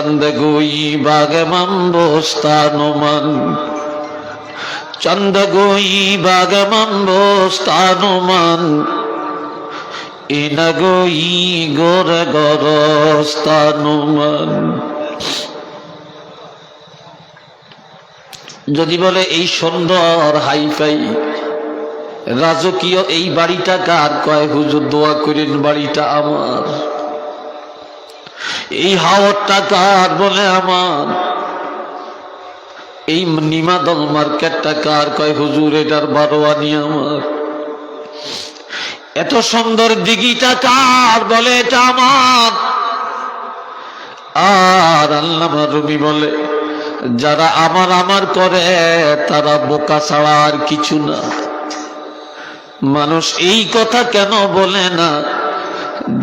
चंदगोई बाग मंबोस्तानुमन चंदगोई बाग मंबोस्तानुमन इनगोई गोर गरस्तानुमन। যদি বলে এই সুন্দর হাইফাই রাজকীয় এই বাড়িটা কার, কয় হুজুর দোয়া করেন বাড়িটা আমার। এই হাওরটা কার, বলে আমার। এই নিমাদল মার্কেটটা কার, কয় হুজুর এটার বারোয়ানি আমার। এত সুন্দর দিঘিটা কার, বলে এটা আমার। আর আল্লামা রুমি বলে যারা আমার আমার করে তারা বোকা ছাড়া আর কিছু না। মানুষ এই কথা কেন বলে না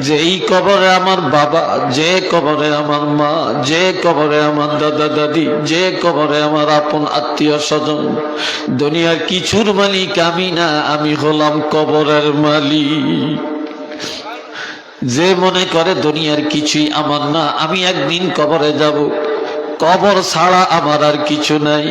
যে এই কবরে আমার বাবা, যে কবরে আমার মা, যে কবরে আমার দাদা দাদি, যে কবরে আমার আপন আত্মীয় স্বজন, দুনিয়ার কিছুর মালিক আমি না, আমি হলাম কবরের মালিক। যে মনে করে দুনিয়ার কিছুই আমার না, আমি একদিন কবরে যাব, কবর ছাড়া আমার আর কিছু নাই।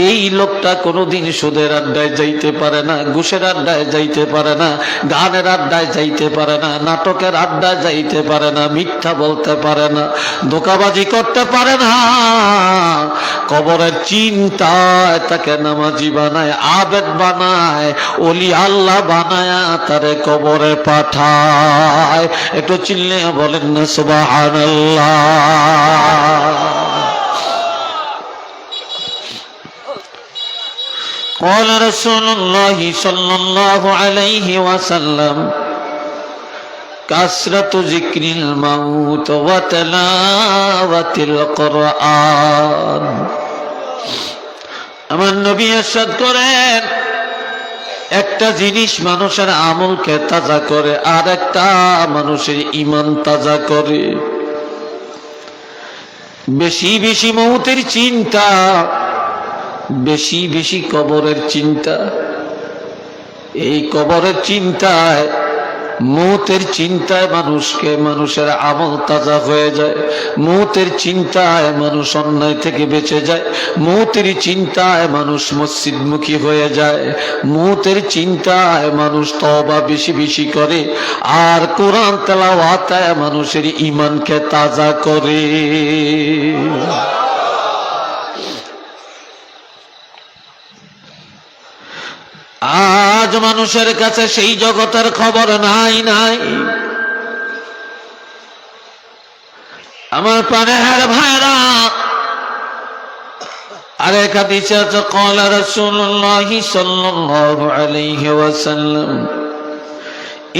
এই লোকটা কোনোদিন সুদের আড্ডায় যাইতে পারে না, ঘুষের আড্ডায় যাইতে পারে না, গানের আড্ডায় যাইতে পারে না, নাটকের আড্ডায় যাইতে পারে না, মিথ্যা বলতে পারে না, ধোঁকাবাজি করতে পারে না। কবরের চিন্তায় তাকে নামাজি বানায়, আবেদ বানায়, ওলি আল্লাহ বানায়, তারে কবরে পাঠায়। একটু চিল্লে বলেন না সুবহানাল্লাহ। قال رسول الله صلى الله عليه وسلم كثرة ذكر الموت وتلاوة القرآن। আমার নবী ইরশাদ করেন একটা জিনিস মানুষের আমলকে তাজা করে, আর একটা মানুষের ঈমান তাজা করে। বেশি বেশি মৌতের চিন্তা, বেশি বেশি কবরের চিন্তা। এই কবরের চিন্তায়, মৌতের চিন্তায় মানুষের আমল তাজা হয়ে যায়। মৌতের চিন্তায় মানুষ অন্যায় থেকে বেঁচে যায়। মৌতের চিন্তায় মানুষ মসজিদমুখী হয়ে যায়। মৌতের চিন্তায় মানুষ তওবা বেশি বেশি করে, আর কোরআন তেলাওয়াতে মানুষের ঈমানকে তাজা করে। আজ মানুষের কাছে সেই জগতের খবর নাই নাই। আমার প্রাণের ভাইরা, আরেক হাদিসে আছে قال رسول الله صلى الله عليه وسلم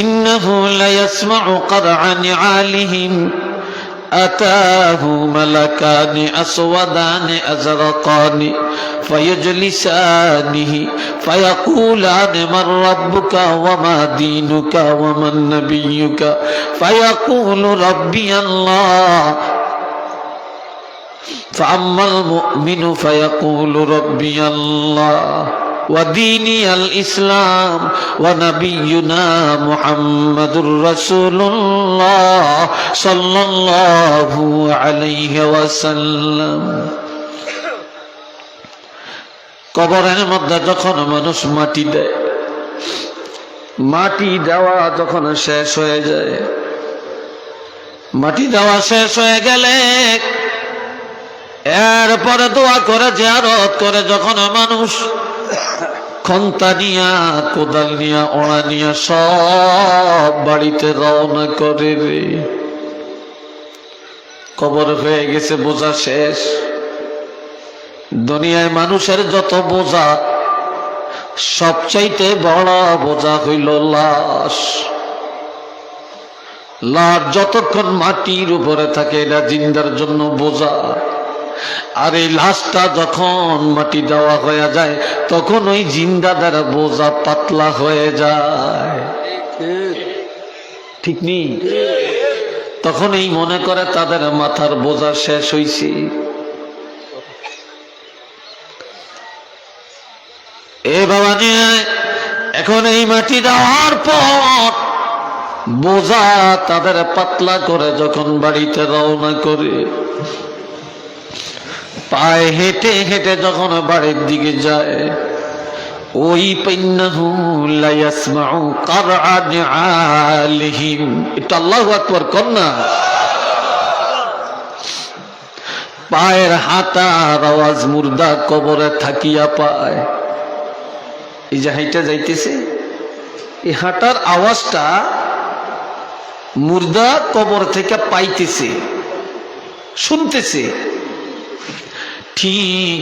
إنه ليسمع قرع نعالهم أتاه ملكان أسودان أزرقان فيجلسانه فيقولان من ربك وما دينك ومن نبيك فيقول ربي الله فأما المؤمن فيقول ربي الله وديني الإسلام ونبينا محمد رسول الله صلى الله عليه وسلم। কবরের মধ্যে যখন মানুষ মাটি দেয়, মাটি দেওয়া যখন শেষ হয়ে যায়, মাটি দেওয়া শেষ হয়ে গেলে এরপরে দোয়া করে, জিয়ারত করে। যখন মানুষ খন্তা নিয়া, কোদাল নিয়া, ওড়া নিয়া সব বাড়িতে রওনা করে রে, কবর হয়ে গেছে, বোঝা শেষ। দুনিয়ায় মানুষের যত বোঝা, সবচাইতে বড় বোঝা হইল লাশ। লাশ যতক্ষণ মাটির উপরে থাকে এটা জিন্দার জন্য বোঝা, আর এই লাশটা যখন মাটি দেওয়া হয়ে যায় তখন ওই জিন্দাদার বোঝা পাতলা হয়ে যায়। ঠিক নেই? তখন এই মনে করে তাদের মাথার বোঝা শেষ হইছে। এ বাবা নিয়ে এখন এই মাটি দেওয়ার পর বোঝা তাদের পাতলা করে যখন বাড়িতে রওনা করে, পায়ে হেঁটে হেঁটে যখন বাড়ির দিকে যায়, ওই পাইন্নাহু লা ইয়াসমাউ কারআ নিআলিহিম, এটা আল্লাহু আকবার কন্যা। পায়ের হাঁটার আওয়াজ মুর্দা কবরে থাকিয়া পায়। এই যে হাইটা যাইতেছে, এই হাঁটার আওয়াজটা মুর্দা কবর থেকে পাইতেছে, শুনতেছে। ঠিক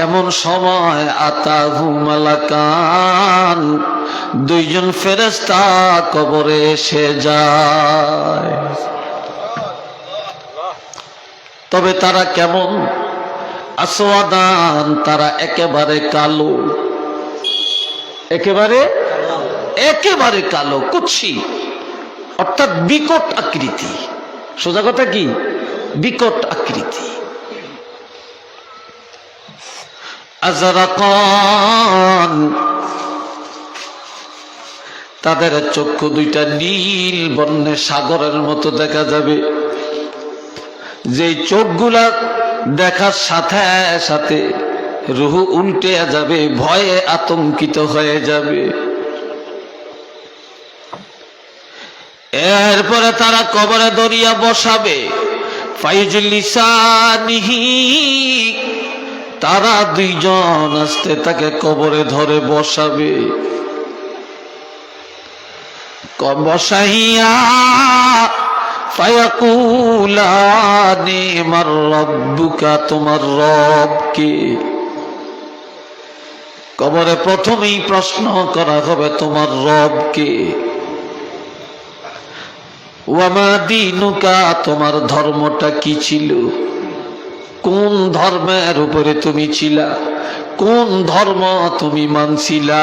এমন সময় আতাহু মালাকান, দুইজন ফেরেশতা কবরে এসে যায়। তবে তারা কেমন? আসওয়াদান, তারা একেবারে কালো, একেবারে একেবারে কালো, কুৎসি, অর্থাৎ বিকট আকৃতি। সোজা কথা কি? বিকট আকৃতি। আজরাকান, তাদের চক্ষু দুইটা নীল বর্ণে সাগরের মতো দেখা যাবে। যে চোখগুলা দেখার সাথে সাথে রুহু উল্টে যাবে, ভয়ে আতঙ্কিত হয়ে যাবে। এরপরে তারা কবরে দরিয়া বসাবে। ফাইজলিসানিহি, তারা দুইজন আস্তে তাকে কবরে ধরে বসাবে। বসাইয়া ফায়াকুলানি মার রব্বুকা, তোমার রব কে? কবরে প্রথমেই প্রশ্ন করা হবে, তোমার রব কে? ওয়ামা দীনুকা, তোমার ধর্মটা কি ছিল? কোন ধর্মের উপরে তুমি ছিলা? কোন ধর্ম তুমি মানছিলা?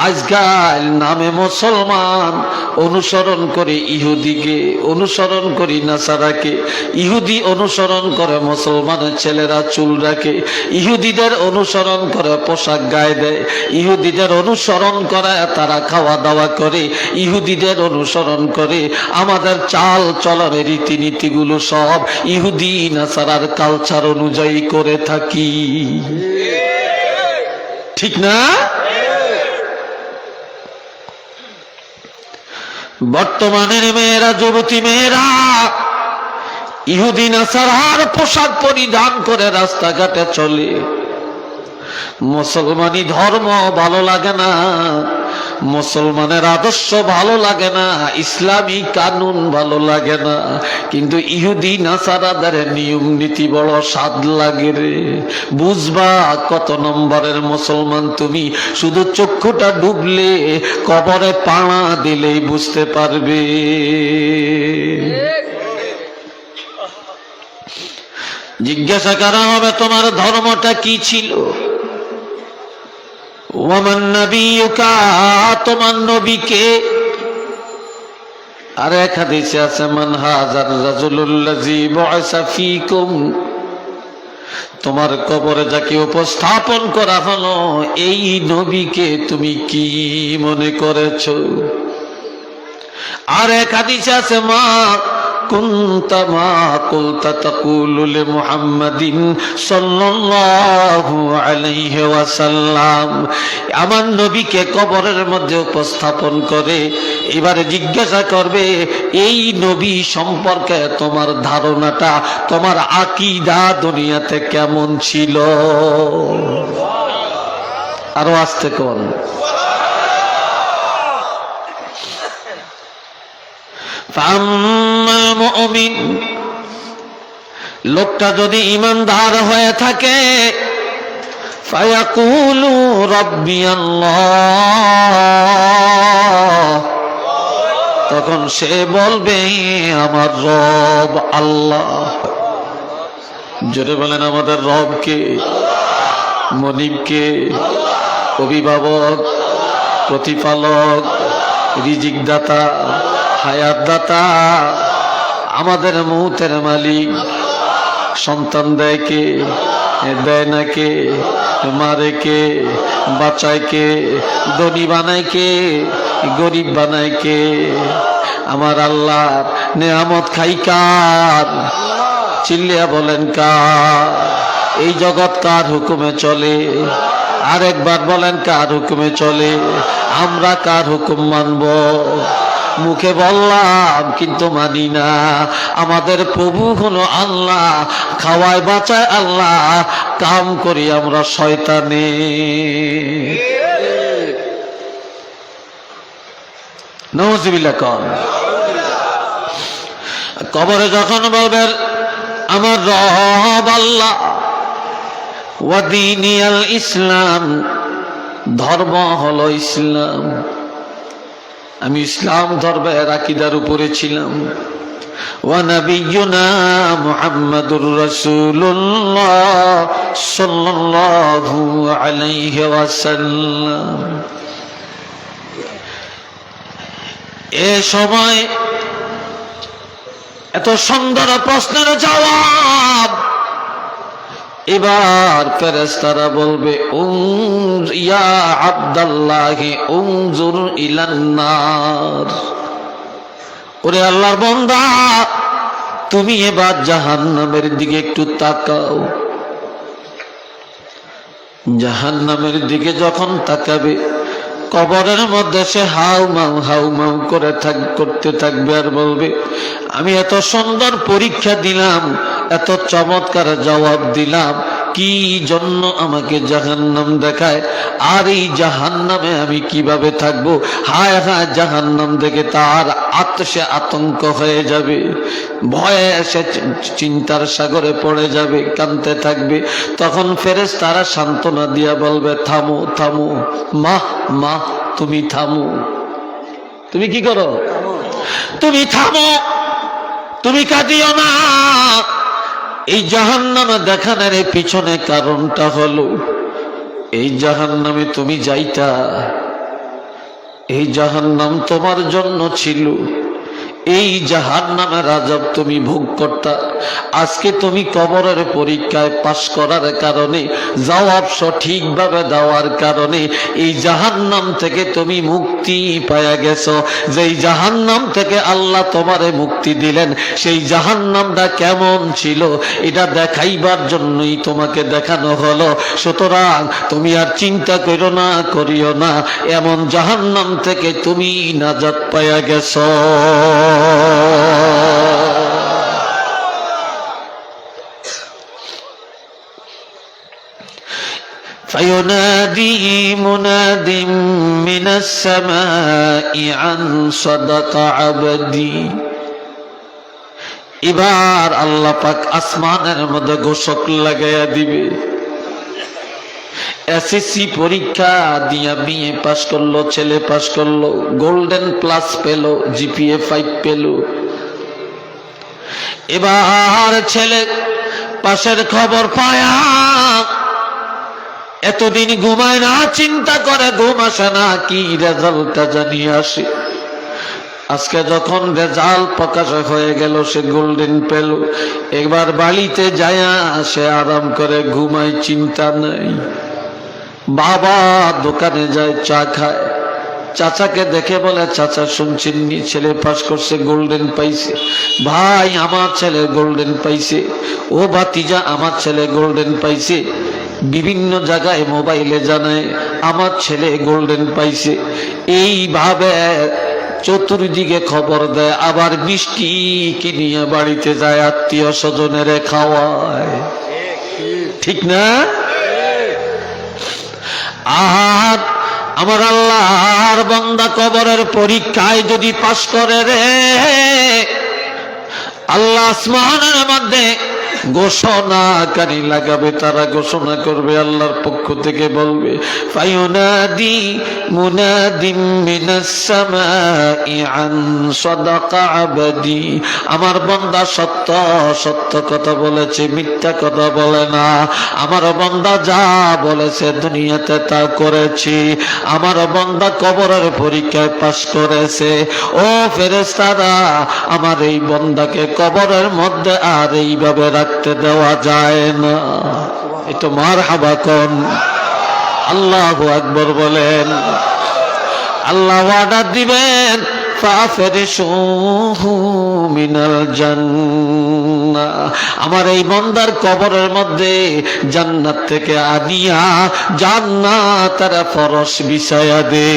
আজকাল নামে মুসলমান অনুসরণ করে ইহুদিকে, অনুসরণ করি নাসারাকে। ইহুদি অনুসরণ করে মুসলমানের ছেলেরা চুল রাখে, ইহুদিদের অনুসরণ করে পোশাক গায়ে দেয়, ইহুদিদের অনুসরণ করে তারা খাওয়া দাওয়া করে, ইহুদিদের অনুসরণ করে আমাদের চাল চলনের রীতিনীতিগুলো সব ইহুদি নাসারার কালচার অনুযায়ী করে থাকি, ঠিক না? বর্তমানের মেয়েরা, যুবতী মেয়েরা ইহুদি নাসারার পোশাক পরিধান করে রাস্তাঘাটে চলে। মুসলমানি ধর্ম ভালো লাগে না, মুসলমানের আদর্শ ভালো লাগে না, ইসলামী কানুন ভালো লাগে না, কিন্তু ইহুদি নাসারাদের নিয়ম নীতি বড় স্বাদ লাগে রে। বুঝবা কত নম্বরের মুসলমান তুমি, শুধু চক্ষুটা ডুবলে, কবরে পাড়া দিলেই বুঝতে পারবে। জিজ্ঞাসা করা হবে, তোমার ধর্মটা কি ছিল? ওয়ামান নবিয়ুকা, তোমার নবী কে? আর এক হাদিসে আছে, মান হাযার রাজুলুল্লাযী বু'আসা ফীকুম, তোমার কবরে যাকে উপস্থাপন করা হলো, এই নবীকে তুমি কি মনে করেছো? আর এক হাদিসে আছে, মা কুনতা মা কুলতা তাকুলু লিমুহাম্মাদিন সাল্লাল্লাহু আলাইহি ওয়াসাল্লাম, আমার নবীকে কবরের মধ্যে উপস্থাপন করে এবারে জিজ্ঞাসা করবে, এই নবী সম্পর্কে তোমার ধারণাটা, তোমার আকীদা দুনিয়াতে কেমন ছিল? আরো আস্তে কোন। ফাম্মাল মুমিন, লোকটা যদি ঈমানদার হয়ে থাকে, ফায়াকুলু রাব্বি আল্লাহ, তখন সে বলবে আমার রব আল্লাহ। জোরে বলেন, আমাদের রব কে? মনিব কে? অভিভাবক, প্রতিপালক, রিজিক দাতা, হায়াত দাতা, আমাদের মৌতের মালিক। সন্তান দেয় কে? দেয় না কে? মারে কে? বাঁচায় কে? ধনী বানায় কে? গরিব বানায় কে? আমার আল্লাহর নেয়ামত খাই কার? চিল্লিয়া বলেন কার? এই জগৎ কার হুকুমে চলে? আরেকবার বলেন কার হুকুমে চলে? আমরা কার হুকুম মানব? মুখে বললাম কিন্তু মানি না। আমাদের প্রভু হলো আল্লাহ, খাওয়ায় বাঁচায় আল্লাহ, কাম করি আমরা শয়তানে। নাউযুবিল্লাহ। কবরে যখন বলবেন আমার রব আল্লাহ, ওয়া দীনিয়াল ইসলাম, ধর্ম হলো ইসলাম, আমি ইসলাম ধর্মের আকীদার উপরে ছিলাম। ওয়া নাবিয়্যুনা মুহাম্মাদুর রাসূলুল্লাহ সাল্লাল্লাহু আলাইহি ওয়াসাল্লাম। এ সময় এত সুন্দর প্রশ্নের জবাব এবার ফেরেশতারা বলবে ইয়া আব্দাল্লাহি উনজুর ইলান নার, ওরে আল্লাহর বান্দা তুমি এবার জাহান্নামের দিকে একটু তাকাও। জাহান্নামের দিকে যখন তাকাবে, কবরের মধ্যে সে হাউমাউ করতে থাকবে আর বলবে আমি এত সুন্দর পরীক্ষা দিলাম, এত চমৎকার জবাব দিলাম, কি জন্য আমাকে জাহান্নাম দেখায়? আর এই জাহান্নামে আমি কিভাবে থাকবো? হায় হায়, জাহান্নাম দেখে তার সে আতঙ্ক হয়ে যাবে, ভয়ে সে চিন্তার সাগরে পড়ে যাবে, কাঁদতে থাকবে। তখন ফেরেশতারা সান্ত্বনা দিয়া বলবে থামো থামো, মা তুমি থামো। তুমি কি করো? তুমি থামো, তুমি কাঁদিও না। এই জাহান্নামে দেখানোর পিছনে কারণটা হলো, এই জাহান্নামে তুমি যাইতা, এই জাহান্নাম তোমার জন্য ছিল, এই জাহান্নামের আযাব তুমি ভোগ করতা। আজকে তুমি কবরের পরীক্ষায় পাশ করার কারণে, জবাব সঠিকভাবে দেওয়ার কারণে এই জাহান্নাম থেকে তুমি মুক্তি পায়া গেছো। যেই জাহান্নাম থেকে আল্লাহ তোমারে মুক্তি দিলেন, সেই জাহান্নামটা কেমন ছিল এটা দেখাইবার জন্যই তোমাকে দেখানো হলো। সুতরাং তুমি আর চিন্তা করিও না, এমন জাহান্নাম থেকে তুমি নাজাত পায়া গেছো। فينادي مناد من السماء عن صدق عبدي। এবার আল্লাহ পাক আসমানের মধ্যে ঘোষক লাগাইয়া দিবে। এসএসসি পরীক্ষা দিয়া বিএ পাস করলো, ছেলে পাস করলো, গোল্ডেন প্লাস পেল, জিপিএ 5 পেল। এবার ছেলে পাশের খবর পায়া এতদিন ঘুমায় না, চিন্তা করে ঘুম আসে না, কি রেজাল্টটা জানিয়ে আসে। আজকে যখন রেজাল্ট প্রকাশ হয়ে গেল, সে গোল্ডেন পেল, একবার বাড়িতে যায় সে আরাম করে ঘুমায়, চিন্তা নাই। বাবা দোকানে যায়, চা খায়, চাচাকে দেখে বলে চাচা শুনছেন নি ছেলে পাস করছে, গোল্ডেন পাইছে। ভাই আমার ছেলে গোল্ডেন পাইছে, ও ভাতিজা আমার ছেলে গোল্ডেন পাইছে। বিভিন্ন জায়গায় মোবাইলে জানায় আমার ছেলে গোল্ডেন পাইছে। এইভাবে চতুর্দিকে খবর দেয়, আবার মিষ্টি কিনিয়ে বাড়িতে যায়, আত্মীয় স্বজনের খাওয়ায়। ঠিক না? আর আমার আল্লাহর বান্দা কবরের পরীক্ষায় যদি পাস করে রে, আল্লাহ আসমানের মধ্যে ঘোষণাকারী লাগাবে, তারা ঘোষণা করবে, আল্লাহর পক্ষ থেকে বলবে ফায়ুনাদি মুনাদিম মিনাস সামাই আন সাদাকা আবদি। আমার বান্দা সত্য সত্য কথা বলেছে, মিথ্যা কথা বলে না। আমার বান্দা যা বলেছে দুনিয়াতে তা করেছি। আমার বান্দা কবরের পরীক্ষায় পাস করেছে। ও ফেরেশতারা, আমার এই বান্দাকে কবরের মধ্যে আর এইভাবে রাখতে দেওয়া যায় না। এটা মারহাবা কোন, আল্লাহু আকবার বলেন। আল্লাহ ওয়াদা দিবেন ফাফরিশুহু মিনাল জান্নাহ, আমার এই বান্দার কবরের মধ্যে জান্নাত থেকে আনিয়া জান্নাতের ফরশ বিছায়া দে।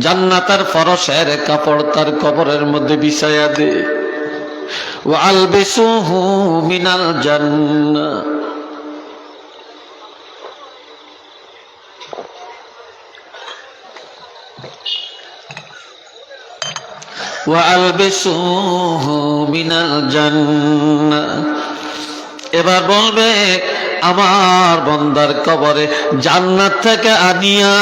জান্নাতের ফরশের কাপড় তার কবরের মধ্যে বিছায়া দে। ওয়া আলবিসুহু মিনাল জান্নাহ, ওয়া আলবিসুহু মিনাল জান্নাহ। এবার বলবে আমার বান্দার কবরে জান্নাত থেকে আনিয়া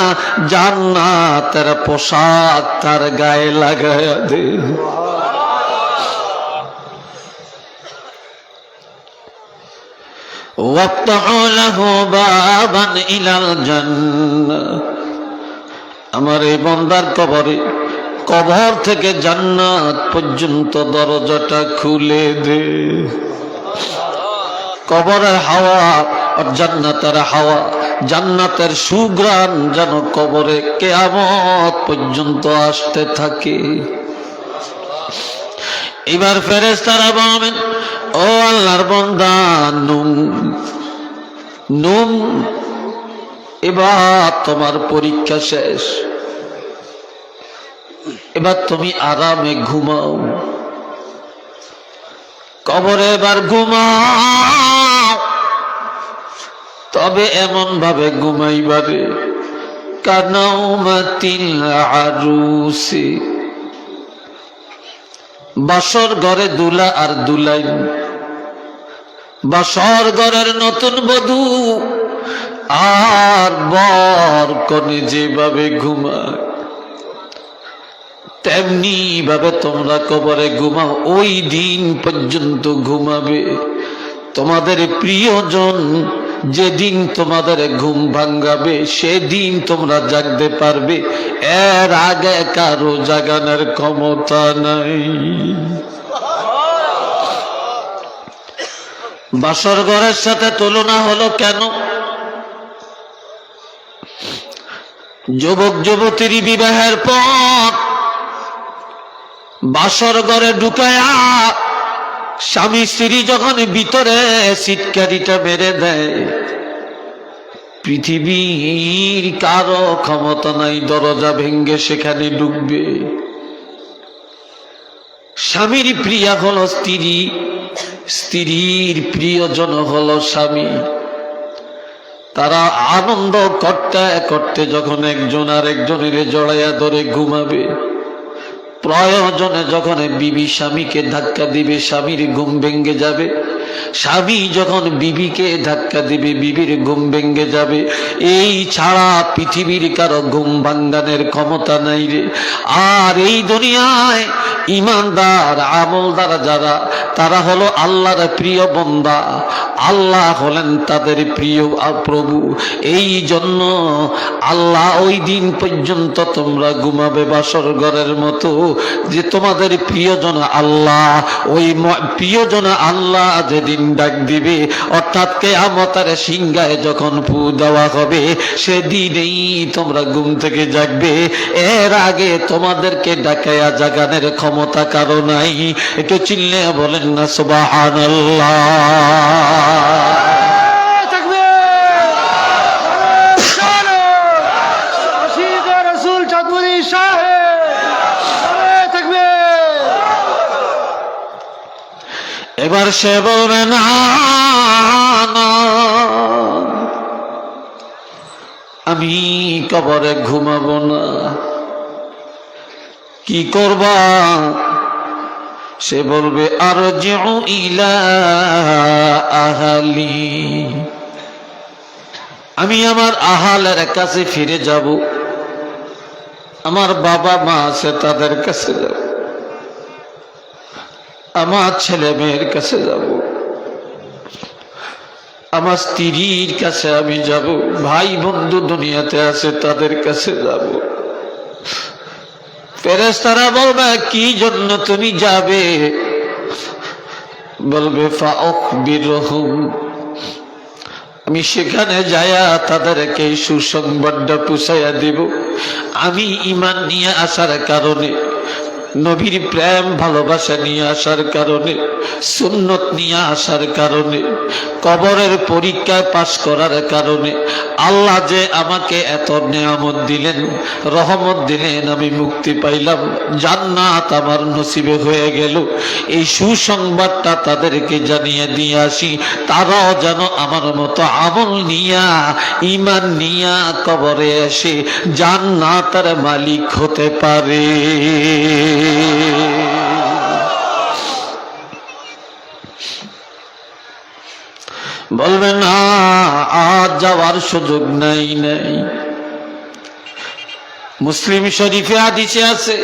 জান্নাতের পোশাক তার গায়ে লাগায়া দে। ওয়াফতাহু লাহু বাবান ইলাল জান্নাহ, আমার এই বান্দার কবরে কবর থেকে জান্নাত পর্যন্ত দরজাটা খুলে দে। কবরের হাওয়া আর জান্নাতের হাওয়া, জান্নাতের সুঘ্রাণ যেন কবরে কিয়ামত পর্যন্ত আসতে থাকে। এবার ফেরেশতারা বলবেন, ও আল্লাহর বান্দা নুম নুম, এবার তোমার পরীক্ষা শেষ, এবার তুমি আরামে ঘুমাও। কবরে এবার ঘুমাও, তবে এমন ভাবে ঘুমাইবারে কানাউমাতিল আরুসি, বাসর ঘরে দুলা আর দুলাইন, বাসর ঘরের নতুন বধূ আর বর কনে যেভাবে ঘুমায় তেমনি ভাবে তোমরা কবরে ঘুমাও। ওই দিন পর্যন্ত ঘুমাবে। তোমাদের প্রিয়জন যেদিন তোমাদের ঘুম ভাঙ্গাবে সেদিন তোমরা জাগতে পারবে, এর আগে কারো জাগানোর ক্ষমতা নাই। বাসর ঘরের সাথে তুলনা হলো কেন? যুবক যুবতীর বিবাহের পর বাসর ঘরে ঢুকায়া স্বামী স্ত্রী যখন ভিতরে সিটকারিটা মেরে দেয়, পৃথিবীর কারো ক্ষমতা নাই দরজা ভেঙ্গে সেখানে ঢুকবে। স্বামীর প্রিয়া হলো স্ত্রী, স্ত্রীর প্রিয়জন হলো স্বামী। তারা আনন্দ করতে করতে যখন একজন আর একজনের জড়াইয়া ধরে ঘুমাবে, প্রয়োজনে যখন বিবি স্বামীকে ধাক্কা দিবে স্বামীর ঘুম ভেঙ্গে যাবে, স্বামী যখন বিবিকে ধাক্কা দিবে বিবির ঘুম ভেঙ্গে যাবে। এই ছাড়া পৃথিবীর কারো ঘুম ভাঙ্গানের ক্ষমতা নাই রে। আর এই দুনিয়ায় ইমানদার আমলদার যারা, তারা হলো আল্লাহর প্রিয় বান্দা, আল্লাহ হলেন তাদের প্রিয় প্রভু। এই জন্য আল্লাহ ওই দিন পর্যন্ত তোমরা ঘুমাবে বাসর ঘরের মতো, যে তোমাদের প্রিয়জন আল্লাহ, ওই প্রিয়জন আল্লাহ যেদিন ডাক দিবে, অর্থাৎ কিয়ামতের সিংহায় যখন ফু দেওয়া হবে, সেদিনেই তোমরা ঘুম থেকে জাগবে। এর আগে তোমাদেরকে ডাকায়া জাগানের ক্ষমতা কারো নাই। একটু চিল্লে বলেন না সুবহানাল্লাহ। এবার সে বলবে না, আমি কবরে ঘুমাবো না। কি করবা? সে বলবে আরজিউ ইলা আহলি, আমি আমার আহালের কাছে ফিরে যাব, আমার বাবা মা আছে তাদের কাছে যাব, আমার ছেলে মেয়ের কাছে যাব, আমার স্ত্রীর কাছে আমি যাব, ভাই বন্ধু দুনিয়াতে আছে তাদের কাছে যাব। ফেরেশতারা বলবে কি জন্য তুমি যাবে? বলবে ফাউখবিরহুম, আমি সেখানে যায়া তাদেরকে সুসংবাদটা পৌঁছাইয়া দিব। আমি ঈমান নিয়ে আসার কারণে নবীর প্রেম ভালোবাসা নিয়ে আসার কারণে, সুন্নত নিয়ে আসার কারণে, কবরের পরীক্ষায় পাশ করার কারণে আল্লাহ যে আমাকে এত নিয়ামত দিলেন, রহমত দিলেন, আমি মুক্তি পাইলাম, জান্নাত আমার নসিবে হয়ে গেল। এই সুসংবাদটা তাদেরকে জানিয়ে দিয়ে আসি, তারাও যেন আমার মতো আমল নিয়া, ঈমান নিয়া কবরে এসে জান্নাতের মালিক হতে পারে। বলবেন না আজ যাওয়ার সুযোগ নাই। মুসলিম শরীফে হাদিসে আছে,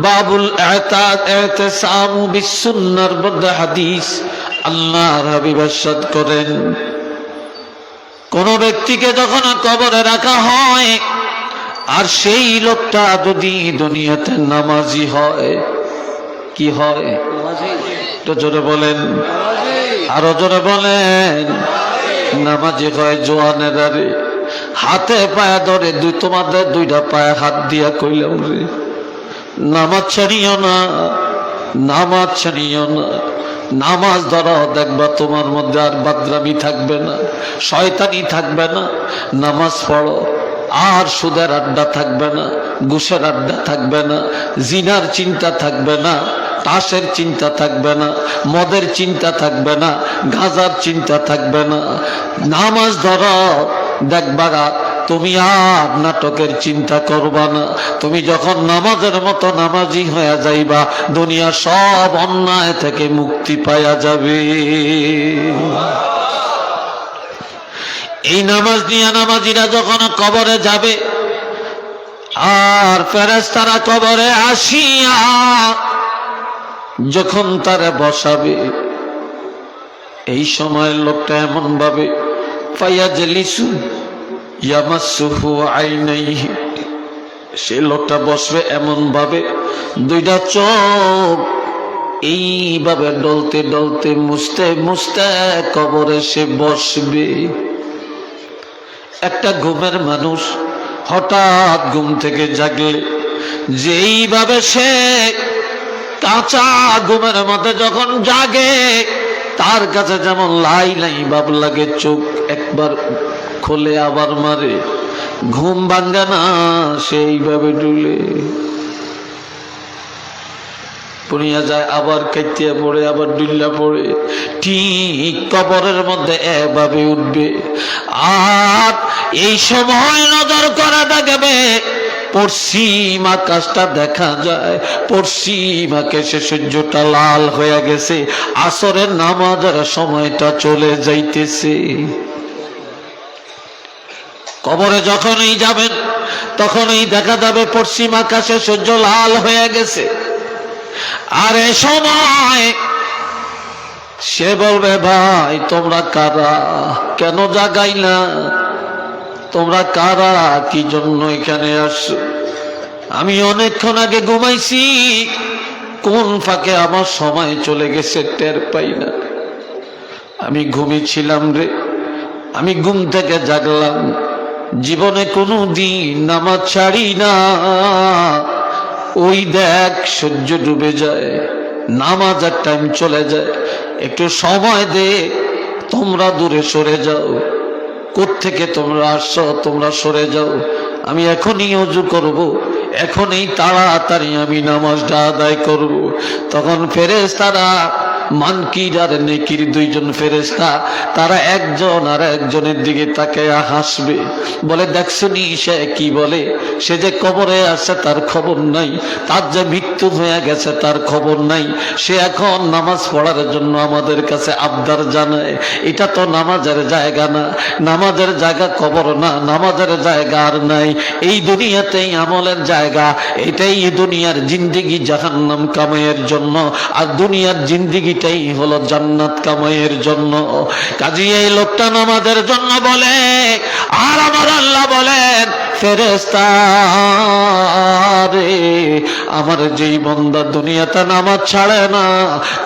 বাবুল ইতিসাম বিসুন্নাহর মধ্যে হাদিস আল্লাহর হাবিব ইরশাদ করেন, কোন ব্যক্তিকে যখন কবরে রাখা হয় আর সেই লোকটা যদি দুনিয়াতে নামাজি হয়, কি হয়? তো জোরে বলেন, আরো জোরে বলেন। নামাজি হয়। জোয়ানেরা রে, হাতে পায়ে ধরে তোমাদের দুইটা পায়ে হাত দিয়া কইলাম রে, নামাজ ছাড়িও না, নামাজ ছাড়িও না। নামাজ ধরো, দেখবা তোমার মধ্যে আর বাদরামি থাকবে না, শয়তানি থাকবে না। নামাজ পড়ো, আর সুদের আড্ডা থাকবে না, ঘুষের আড্ডা থাকবে না, জিনার চিন্তা থাকবে না, তাসের চিন্তা থাকবে না, মদের চিন্তা থাকবে না, গাঁজার চিন্তা থাকবে না। নামাজ ধরো, দেখবা তুমি আর নাটকের চিন্তা করবা না। তুমি যখন নামাজের মতো নামাজি হয়ে যাইবা, দুনিয়া সব অন্যায় থেকে মুক্তি পাওয়া যাবে। এই নামাজ নিয়ে নামাজিরা যখন কবরে যাবে, আর ফেরেশতারা কবরে আসিয়া যখন তারা বসাবে, এই সময় লোকটা এমন ভাবে ফায়াজলিসু ইয়ামাসসুহু আইনাইহি, সে লোকটা বসবে এমন ভাবে দুইটা চোখ এইভাবে ডলতে ডলতে মুছতে মুছতে কবরে সে বসবে। একটা ঘুমের মানুষ হঠাৎ ঘুম থেকে জাগলে যেইভাবে সে কাঁচা ঘুমের মধ্যে যখন জাগে, তার কাছে যেমন লাই লাই ভাব লাগে, চোখ একবার খোলে আবার মারে, ঘুম ভাঙ্গে না, সেইভাবে ডুলে পড়িয়া যায়, আবার কাইতিয়া পড়ে, আবার ডুল্লা পড়ে, ঠিক কবরের মধ্যে এভাবে উঠবে। আর এই সময় নজর করা দেখবে পশ্চিম আকাশটা দেখা যায়, পশ্চিম আকাশে সূর্যটা লাল হয়ে গেছে, আসরের নামাজের সময়টা চলে যাইতেছে। কবরে যখনই যাবেন তখনই দেখা যাবে পশ্চিম আকাশে সূর্য লাল হয়ে গেছে। আর এ সময় সে বলবে, ভাই তোমরা কারা, কেন জাগাইলা? তোমরা কারা, কি জন্য এখানে আসছো? আমি অনেকক্ষণ আগে ঘুমাইছি, কোন ফাঁকে আমার সময় চলে গেছে টের পাই না। আমি ঘুমিয়েছিলাম রে, আমি ঘুম থেকে জাগলাম, জীবনে কোনো দিন নামাজ ছাড়ি না। ওই দেখ সূর্য ডুবে যায়, নামাজের টাইম চলে যায়, একটু সময় দে, তোমরা দূরে সরে যাও। কোত্থেকে তোমরা আসছো, তোমরা সরে যাও, আমি এখনই ওযু করব, এখনই তাড়াতাড়ি আমি নামাজটা আদায় করব। তখন ফেরেশতারা মানকির আর নেকির দুইজন ফেরেশতা, তারা একজন আর একজনের দিকে তাকায়া হাসবে, বলে দেখছনি সে কি বলে, সে যে কবরে আছে তার খবর নাই, তার যে মৃত্যু হয়ে গেছে তার খবর নাই, সে এখন নামাজ পড়ার জন্য আমাদের কাছে আবদার জানায়। এটা তো নামাজের জায়গা না, নামাজের জায়গা কবর না, নামাজের জায়গা আর নাই, এই দুনিয়াতেই আমলের জায়গা। এটাই দুনিয়ার জিন্দেগি জাহান্নাম কামাইয়ের জন্য, আর দুনিয়ার জিন্দেগিটাই হলো জান্নাত কামাইয়ের জন্য। কাজী এই লোকটা নামাজের জন্য বলে, আর আমার আল্লাহ বলেন, ফেরেশতা রে আমার যেই বান্দা দুনিয়াতে নামাজ ছাড়ে না,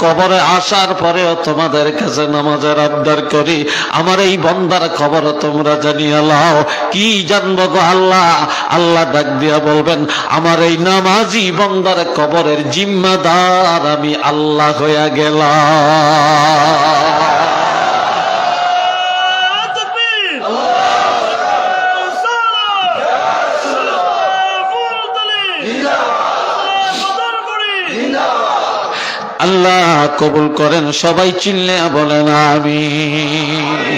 কবরে আসার পরেও তোমাদের কাছে নামাজের আবদার করি, আমার এই বান্দার খবর তোমরা জানিয়ে লাও। কি জানবো গো আল্লাহ? আল্লাহ ডাক দিয়া বলবেন, আমার এই নামাজি বান্দার কবরের জিম্মাদার আমি আল্লাহ হইয়া গেলাম। আল্লাহ কবুল করেন, সবাই চিল্লে বলেন আমিন।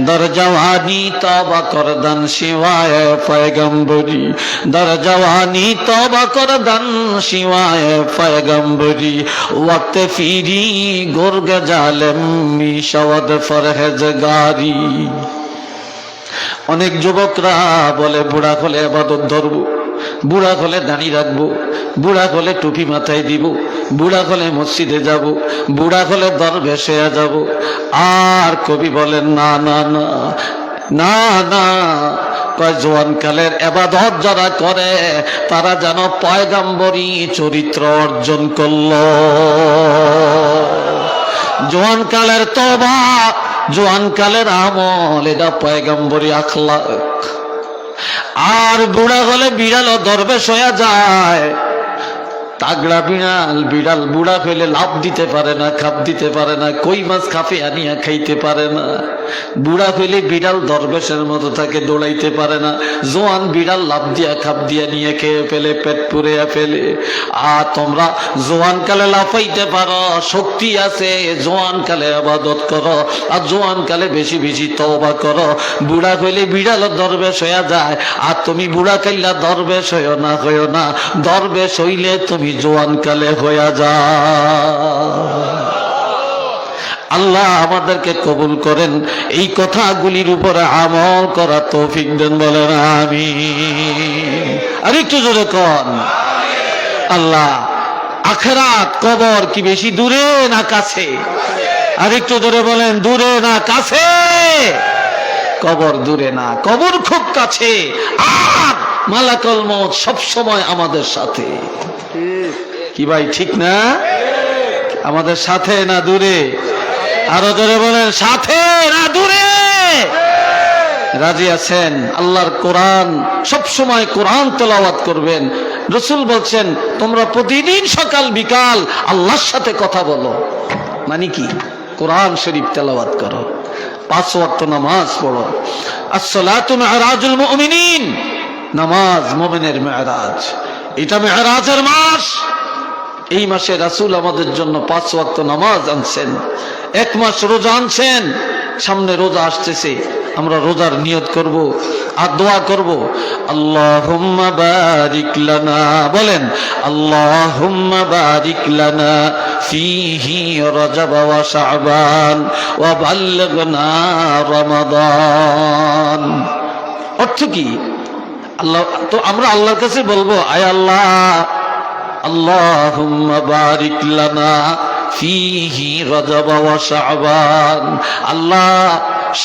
দরজওয়ানি তওবা করদান শিওয়ায়ে পয়গম্বরি, দরজওয়ানি তওবা করদান শিওয়ায়ে পয়গম্বরি, ওয়াক্ত ফিরি গুরগ জালেম মিশাওয়াদ ফরহেজগারি। অনেক যুবকরা বলে বুড়া হলে ইবাদত ধরবো, বুড়া হলে দাড়ি রাখবো, বুড়া হলে টুপি মাথায় দিব, বুড়া হলে মসজিদে যাব, বুড়া হলে দরবেশ হয়ে যাব। আর কবি বলেন না না না না না, কয় জোয়ানকালের ইবাদত যারা করে তারা যেন পয়গম্বরী চরিত্র অর্জন করল। জোয়ানকালের তওবা, জোয়ানকালের আমল, এটা পয়গম্বরী আখলাক। আর বুড়া হলে বিড়াল ও দরবেশ হয়ে যায়। তাগড়া বিড়াল, বিড়াল বুড়া হইলে লাভ দিতে পারে না, খাপ দিতে পারে না, কই মাছ খাপে আনিয়া খাইতে পারে না। বুড়া হইলে বিড়াল দরবেশের মতো থাকে, দৌড়াইতে পারে না। জোয়ান বিড়াল লাভ দিয়া খাপ দিয়া নিয়ে খেয়ে ফেলে, পেট পুড়িয়া ফেলে। আর তোমরা জোয়ান কালে লাফাইতে পারো, শক্তি আছে, জোয়ান কালে ইবাদত করো, আর জোয়ান কালে বেশি বেশি তওবা করো। বুড়া হইলে বিড়াল দরবেশ হইয়া যায়, আর তুমি বুড়া কাইলা দরবেশ হইও না, দরবেশ হইলে তুমি জোয়ান কালে হইয়া যা। আল্লাহ আমাদেরকে কবুল করেন, এই কথাগুলির উপরে আমল করা তৌফিক দেন, বলেন আমিন। আর একটু জোরে কন আল্লাহ। আখিরাত কবর কি বেশি দূরে না কাছে? আর একটু জোরে বলেন, দূরে না কাছে? কবর দূরে না, কবর খুব কাছে। আর মালাকুল মউত সব সময় আমাদের সাথে। কি ভাই ঠিক না? আমাদের সাথে না দূরে? আরো জোরে বলেন, সাথে না দূরে? রাজি আছেন? আল্লাহর কোরআন সব সময় কোরআন তেলাওয়াত করবেন। রাসূল বলছেন, তোমরা প্রতিদিন সকাল বিকাল আল্লাহর সাথে কথা বলো। মানে কি? কোরআন শরীফ তেলাওয়াত করো, 5 ওয়াক্ত নামাজ পড়ো। as-salatu mi'rajul mu'minin, নামাজ মুমিনের মেরাজ। এটা মেরাজের মাস। এই মাসে রাসূল আমাদের জন্য 5 ওয়াক্ত নামাজ আনছেন, 1 মাস রোজা আনছেন। সামনে রোজা আসতেছে, আমরা রোজার নিয়ত করব আর দোয়া করব, আল্লাহুম্মা বারিক লানা, বলেন আল্লাহুম্মা বারিক লানা ফীহি রজব ওয়া শাবান ওয়া বাল্লিগনা রমাদান। অর্থ কি? আল্লাহ তো আমরা আল্লাহর কাছে বলবো, আয় আল্লাহ, আল্লাহুম্মা বারিক লানা ফীহি রজব ওয়া শাবান, আল্লাহ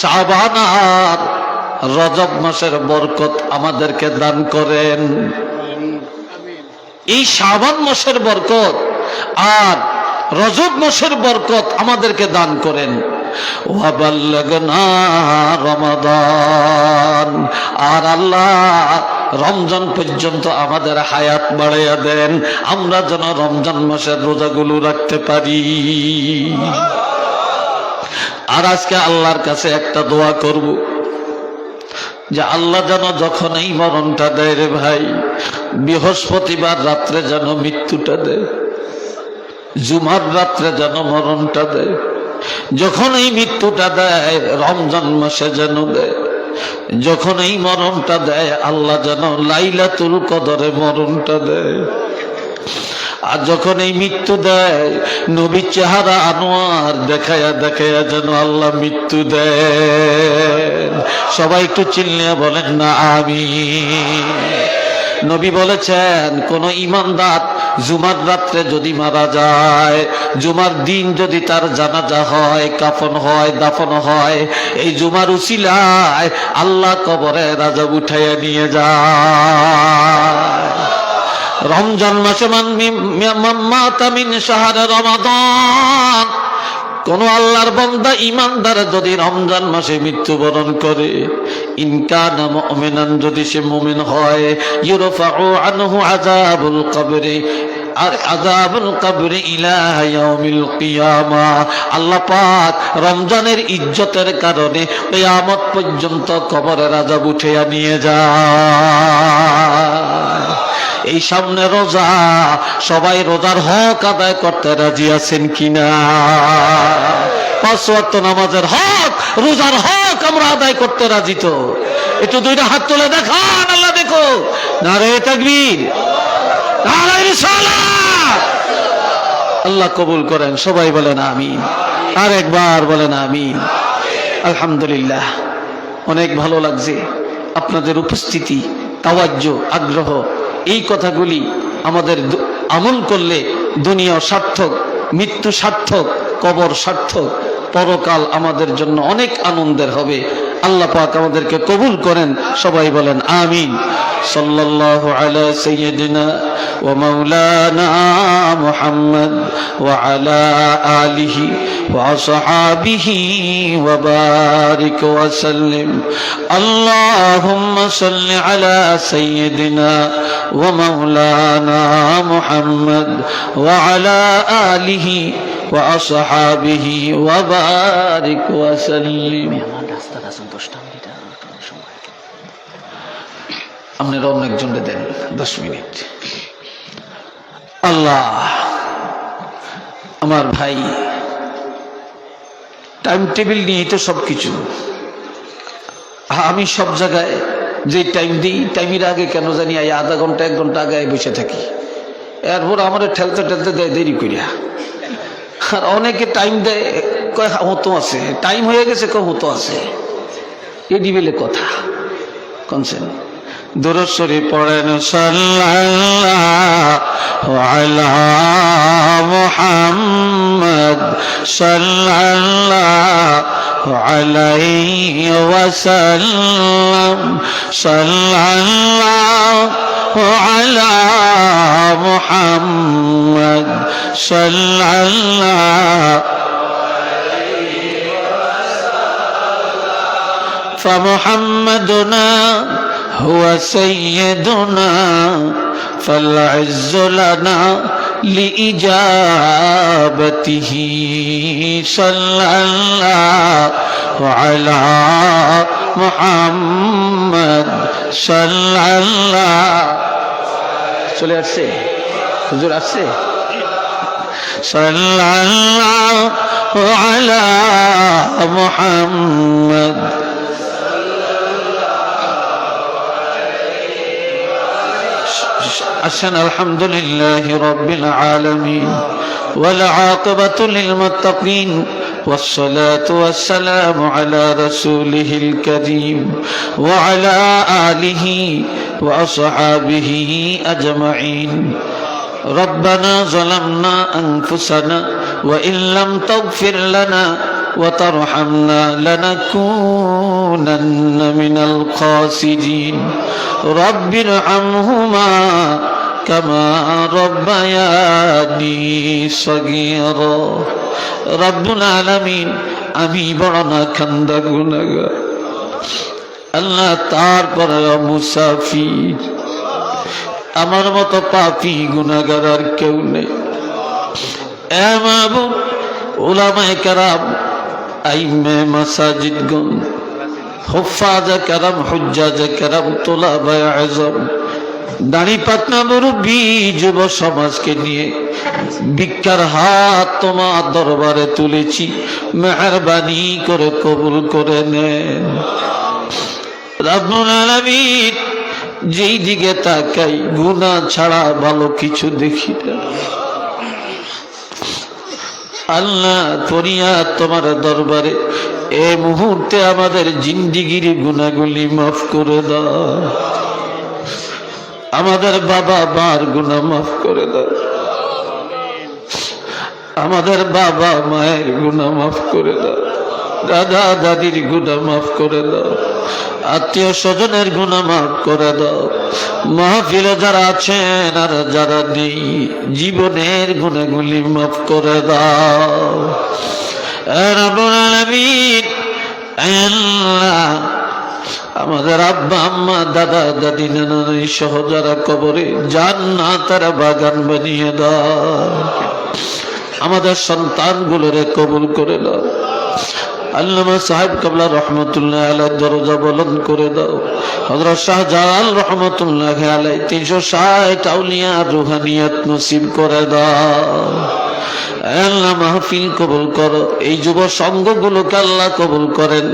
শাবান আর রজব মাসের বরকত আমাদেরকে দান করেন। এই শাবান মাসের বরকত আর রজব মাসের বরকত আমাদেরকে দান করেন। ওয়া বাল্লাগনা রমাদান, আর আল্লাহ রমজান পর্যন্ত আমাদের হায়াত বাড়াইয়া দেন, আমরা যেন রমজান মাসের রোজাগুলো রাখতে পারি। আর আজকে আল্লাহর কাছে একটা দোয়া করব, যে আল্লাহ যেন যখন এই মরণটা দেয় রে ভাই, বৃহস্পতিবার রাত্রে যেন মৃত্যুটা দেয়, জুমার রাত্রে যেন মরণটা দেয়, যখন এই মৃত্যুটা দেয় রমজান মাসে যেন দেয়, যখন এই মরণটা দেয় আল্লাহ যেন লাইলাতুল কদরে মরণটা দেয়। আর যখন এই মৃত্যু দেয় নবীর চেহারা আনোয়ার দেখায়া দেখায়া যেন আল্লাহ মৃত্যু দেন। সবাই একটু চিল্লিয়ে বলেন না আমিন। নবী বলেছেন, কোন ঈমানদার জুমার রাত্রে যদি মারা যায়, জুমার দিন যদি তার জানাজা হয়, কাফন হয়, দাফন হয়, এই জুমার উসিলায় আল্লাহ কবরে রাজা উঠাইয়া নিয়ে যায়। রমজান মাসে মাতা মিন শাহরে রমাদান, কোন আল্লাহর বান্দা ইমানদার যদি রমজান মাসে মৃত্যুবরণ করে, ইন কানা মুমিনান, যদি সে মুমিন হয়, ইউরফাউ আনহু আযাবুল কবরি, আর আযাবুল কবরি ইলা ইয়াউমিল কিয়ামাহ, আল্লাহ পাক রমজানের ইজ্জতের কারণে কিয়ামত পর্যন্ত কবরের আযাব উঠিয়ে নিয়ে যায়। এই সামনে রোজা, সবাই রোজার হক আদায় করতে রাজি আছেন কিনা? 5 ওয়াক্ত নামাজের হক, রোজার হক আমরা আদায় করতে রাজি তো? একটু দুইটা হাত তুলে দেখান, আল্লাহ দেখো। নারে তাকবীর, নারে রিসালাত। আল্লাহ কবুল করেন, সবাই বলেন আমিন। আর একবার বলেন আমিন। আলহামদুলিল্লাহ, অনেক ভালো লাগছে আপনাদের উপস্থিতি, তাওয়াজ্জু, আগ্রহ। এই কথাগুলি আমাদের আমল করলে দুনিয়া সার্থক, মৃত্যু সার্থক, কবর সার্থক, পরকাল আমাদের জন্য অনেক আনন্দের হবে। আল্লাহ পাক আমাদেরকে কবুল করেন, সবাই বলেন আমিন। সাল্লাল্লাহু আলা সাইয়্যিদিনা ওয়া মাওলানা মুহাম্মদ ওয়া আলা আলিহি ওয়া আসহাবিহি ওয়া বারিক ওয়া সাল্লিম। আল্লাহুম্মা সাল্লি আলা সাইয়্যিদিনা ওয়া মাওলানা মুহাম্মদ ওয়া আলা আলিহি ওয়া আসহাবিহি ওয়া বারিক ওয়া সাল্লিম। আপনারা অনেকজনকে দেন 10 মিনিট। আল্লাহ, আমার ভাই টাইম টেবিল নিয়েই তো সবকিছু। আমি সব জায়গায় যে টাইম দিই, টাইমের আগে কেন জানি আধা ঘন্টা 1 ঘন্টা আগে বসে থাকি। এরপর আমার ঠেলতে ঠেলতে দেয় দেরি করিয়া। আর অনেকে টাইম দেয়, কয় হতো আছে, টাইম হয়ে গেছে, কয় হতো আছে। এ দিবেলে কথা কনসেন। দুরূদ শরীফ পড়েন, সাল্লাল্লাহু আলা মুহাম্মদ সাল্লাল্লাহু আলাইহি ওয়াসাল্লাম, সাল্লাল্লাহু আলা মুহাম্মদ সাল্লাল্লাহু فمحمدنا هو سيدنا فالعز لنا لإجابته صلى الله على محمد صلى الله চলে আসছে হুজুর আসছে صلى الله على محمد أحسن. الحمد لله رب العالمين والعاقبة للمتقين والصلاة والسلام على رسوله الكريم وعلى آله وأصحابه أجمعين. ربنا ظلمنا أنفسنا وإن لم تغفر لنا وترحمنا لنكونن من الخاسرين. رب ارحمهما كما ربياني صغيرا. رب العالمين, আমি বড় না খান্দা গুনাহগার আল্লাহ, তারপর মুসাফির, আমার মতো পাপী গুনাহগার আর কেউ নেই। এ মাবুদ, উলামায়ে কেরাম, আইমে মাসাজিদগণ, হুফাজে কেরাম, হুজ্জাজে কেরাম, তোলাবায়ে আযম, দাড়ি পাতনা মুরব্বী যুব সমাজকে নিয়ে ভিক্ষার হাত তোমার দরবারে তুলেছি, মেহেরবানি করে কবুল করে নেন। রব্বুল আলামিন, যেই দিকে তাকাই গুনাহ ছাড়া ভালো কিছু দেখি না। আল্লাহ, ফরিয়াদ তোমার দরবারে এই মুহূর্তে আমাদের জিন্দিগির গুনাহগুলি মাফ করে দাও। আমাদের বাবা মার গুনাহ মাফ করে দাও। আমাদের বাবা মায়ের গুনাহ মাফ করে দাও। দাদা দাদির গুনাহ মাফ করে দাও। আত্মীয় স্বজনের গুনাহ মাফ করে দাও। মাহফিলে যারা আছেন আর যারা নেই, জীবনের গুনাহগুলি মাফ করে দাও। রব্বুল আলামিন, আল্লাহ আমাদের আব্বা আম্মা দাদা দাদি নানা নানি সহ যারা কবরে, জান্নাতের বাগান বানিয়ে দাও। আমাদের সন্তানগুলোরে কবুল করে দাও। আল্লামা সাহেব কাবলা রহমতুল্লাহ আলাইহি দরজা বুলন্দ করে দাও। হযরত শাহজালাল রহমতুল্লাহ আলাইহি 360 আউলিয়া রুহানিয়াত নসিব করে দাও। আল্লাহ মাহফিল কবুল করো, এই যুব সংঘগুলোকে আল্লাহ কবুল করেন।